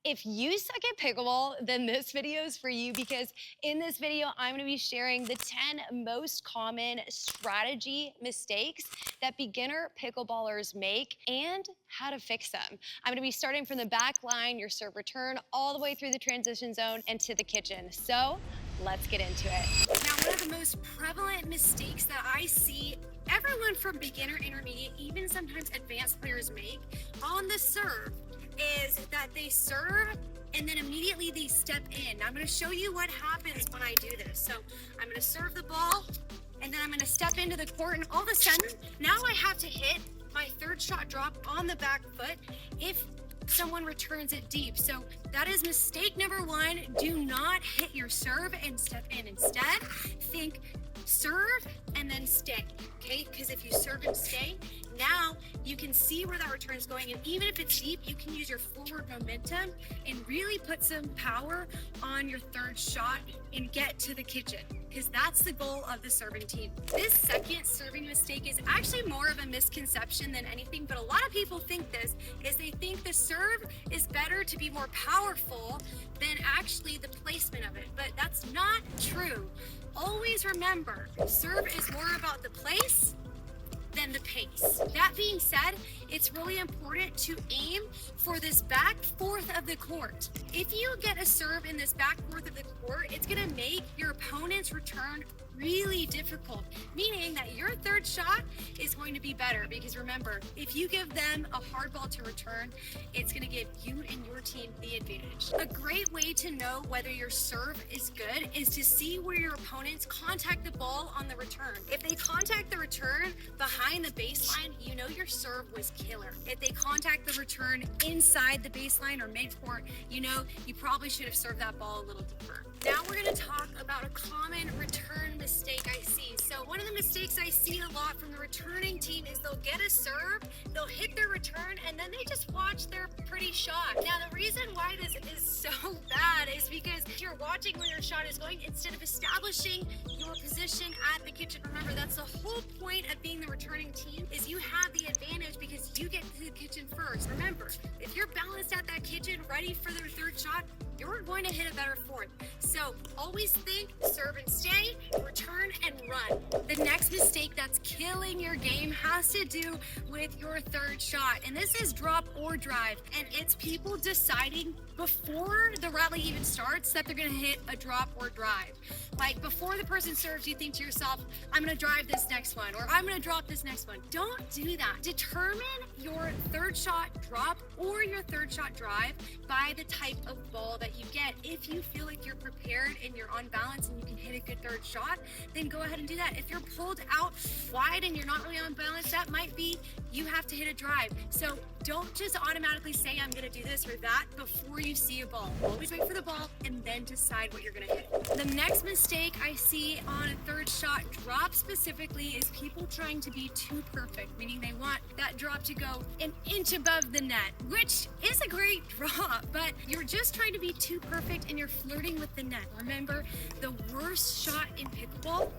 If you suck at pickleball, then this video is for you because in this video, I'm gonna be sharing the 10 most common strategy mistakes that beginner pickleballers make and how to fix them. I'm gonna be starting from the back line, your serve return, all the way through the transition zone and to the kitchen. So let's get into it. Now, one of the most prevalent mistakes that I see everyone from beginner, intermediate, even sometimes advanced players make on the serve is that they serve and then immediately they step in. Now, I'm going to show you what happens when I do this. So I'm going to serve the ball and then I'm going to step into the court, and all of a sudden now I have to hit my third shot drop on the back foot if someone returns it deep. So that is mistake number one. Do not hit your serve and step in. Instead, think serve and then stay, okay? Because if you serve and stay, now you can see where that return is going, and even if it's deep, you can use your forward momentum and really put some power on your third shot and get to the kitchen, because that's the goal of the serving team. This second serving mistake is actually more of a misconception than anything, but a lot of people think this, is they think the serve is better to be more powerful than actually the placement of it, but that's not true. Always remember, serve is more about the place than the pace. That being said, it's really important to aim for this back fourth of the court. If you get a serve in this back fourth of the court, it's gonna make your opponent's return really difficult, meaning that your third shot is going to be better, because remember, if you give them a hard ball to return, it's going to give you and your team the advantage. A great way to know whether your serve is good is to see where your opponents contact the ball on the return. If they contact the return behind the baseline, you know your serve was killer. If they contact the return inside the baseline or mid-court, you know you probably should have served that ball a little deeper. Now we're going to talk about a common return mistake I see. So one of the mistakes I see a lot from the returning team is they'll get a serve, they'll hit their return, and then they just watch their pretty shot. Now, the reason why this is so bad is because you're watching where your shot is going instead of establishing your position at the kitchen. Remember, that's the whole point of being the returning team, is you have the advantage because you get to the kitchen first. Remember, if you're balanced at that kitchen, ready for their third shot, you're going to hit a better fourth. So always think serve and stay, return and run. The next mistake that's killing your game has to do with your third shot. And this is drop or drive. And it's people deciding before the rally even starts that they're gonna hit a drop or drive. Like before the person serves, you think to yourself, I'm gonna drive this next one, or I'm gonna drop this next one. Don't do that. Determine your third shot drop or your third shot drive by the type of ball that you get. If you feel like you're prepared and you're on balance and you can hit a good third shot, then go ahead and do that. If you're pulled out wide and you're not really on balance, that might be you have to hit a drive. So don't just automatically say I'm gonna do this or that before you see a ball. Always wait for the ball and then decide what you're gonna hit. The next mistake I see on a third shot drop specifically is people trying to be too perfect, meaning they want that drop to go an inch above the net, which is a great drop, but you're just trying to be too perfect and you're flirting with the net. Remember, the worst shot in pickleball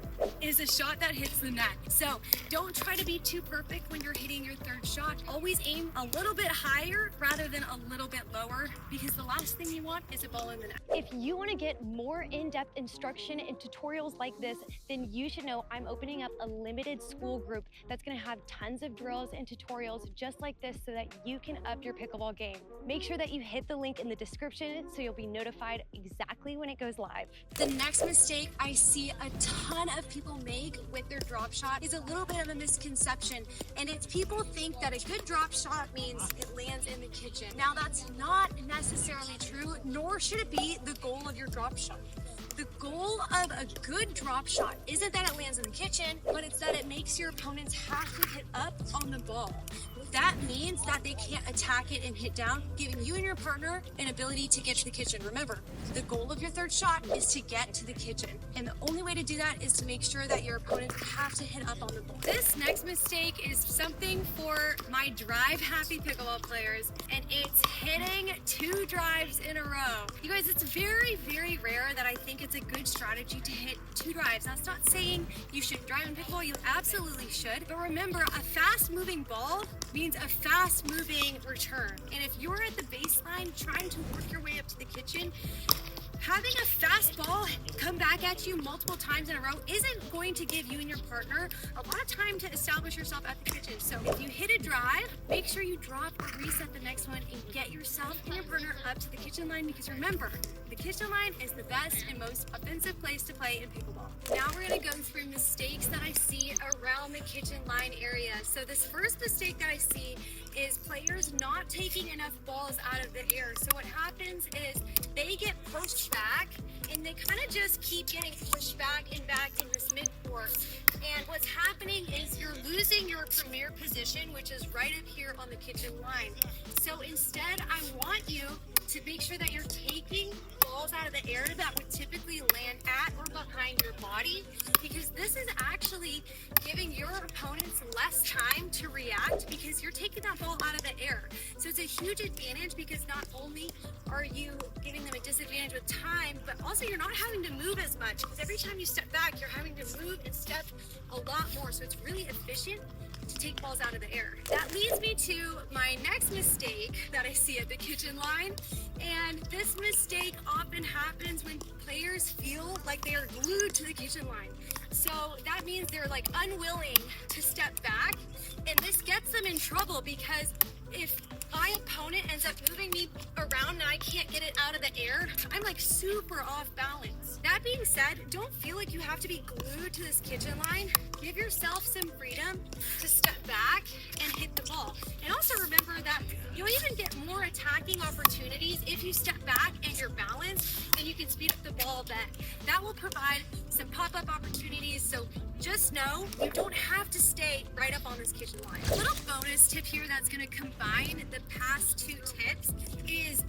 is a shot that hits the net. So don't try to be too perfect when you're hitting your third shot. Always aim a little bit higher rather than a little bit lower, because the last thing you want is a ball in the net. If you want to get more in-depth instruction and tutorials like this, then you should know I'm opening up a limited school group that's going to have tons of drills and tutorials just like this so that you can up your pickleball game. Make sure that you hit the link in the description so you'll be notified exactly when it goes live. The next mistake I see a ton of people make with their drop shot is a little bit of a misconception, and it's people think that a good drop shot means it lands in the kitchen. Now, that's not necessarily true, nor should it be the goal of your drop shot. The goal of a good drop shot isn't that it lands in the kitchen, but it's that it makes your opponents have to hit up on the ball. That means that they can't attack it and hit down, giving you and your partner an ability to get to the kitchen. Remember, the goal of your third shot is to get to the kitchen. And the only way to do that is to make sure that your opponents have to hit up on the ball. This next mistake is something for my drive-happy pickleball players, and it's hitting 2 drives in a row. You guys, it's very, very rare that I think it's a good strategy to hit 2 drives. That's not saying you should drive in pickleball. You absolutely should. But remember, a fast-moving ball means a fast-moving return. And if you're at the baseline trying to work your way kitchen, having a fast ball come back at you multiple times in a row isn't going to give you and your partner a lot of time to establish yourself at the kitchen. So if you hit a drive, make sure you drop or reset the next one and get yourself and your partner up to the kitchen line, because remember, the kitchen line is the best and most offensive place to play in pickleball. Now we're gonna go through mistakes that I see around the kitchen line area. So this first mistake that I see is players not taking enough balls out of the air. So what happens is they get pushed back and they kind of just keep getting pushed back in this mid-court. And what's happening is you're losing your premier position, which is right up here on the kitchen line. So instead, I want you to make sure that you're taking balls out of the air that would typically land at or behind your body, because this is actually giving your opponents less time to react because you're taking that ball out of the air. So it's a huge advantage, because not only are you giving them a disadvantage with time, but also you're not having to move as much, because every time you step back, you're having to move and step a lot more. So it's really efficient to take balls out of the air. That leads me to my next mistake that I see at the kitchen line. And this mistake often happens when players feel like they are glued to the kitchen line. So that means they're like unwilling to step back. And this gets them in trouble, because if my opponent ends up moving me around and I can't get it out of the air, I'm like super off balance. That being said, don't feel like you have to be glued to this kitchen line. Give yourself some freedom to step back and hit the ball. And also remember that you'll even get more attacking opportunities if you step back and you're balanced, and you can speed up the ball a bit. That will provide some pop-up opportunities. So just know you don't have to stay right up on this kitchen line. A little bonus tip here that's going to combine the past two tips is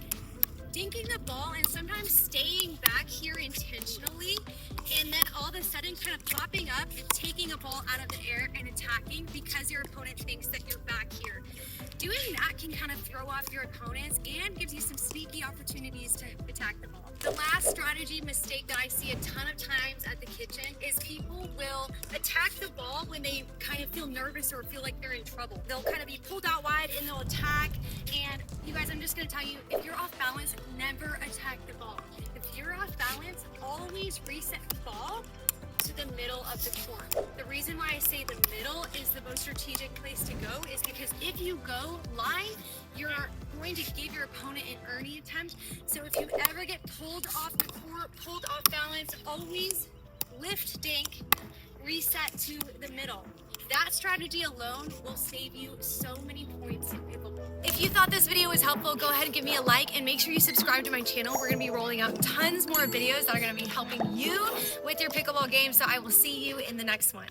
dinking the ball and sometimes staying back here intentionally, and then all of a sudden kind of popping up and taking a ball out of the air and attacking because your opponent thinks that you're back here. Doing that can kind of throw off your opponents and gives you some sneaky opportunities to attack the ball. The last strategy mistake that I see a ton of times at the kitchen is people will attack the ball when they kind of feel nervous or feel like they're in trouble. They'll kind of be pulled out wide and they'll attack. And you guys, I'm just gonna tell you, if you're off balance, never attack the ball. If you're off balance, always reset the ball to the middle of the court. The reason why I say the middle is the most strategic place to go is because if you go line, you're going to give your opponent an earning attempt. So if you ever get pulled off the court, pulled off balance, always lift, dink, reset to the middle. That strategy alone will save you so many points in pickleball. If you thought this video was helpful, go ahead and give me a like and make sure you subscribe to my channel. We're gonna be rolling out tons more videos that are gonna be helping you with your pickleball game. So I will see you in the next one.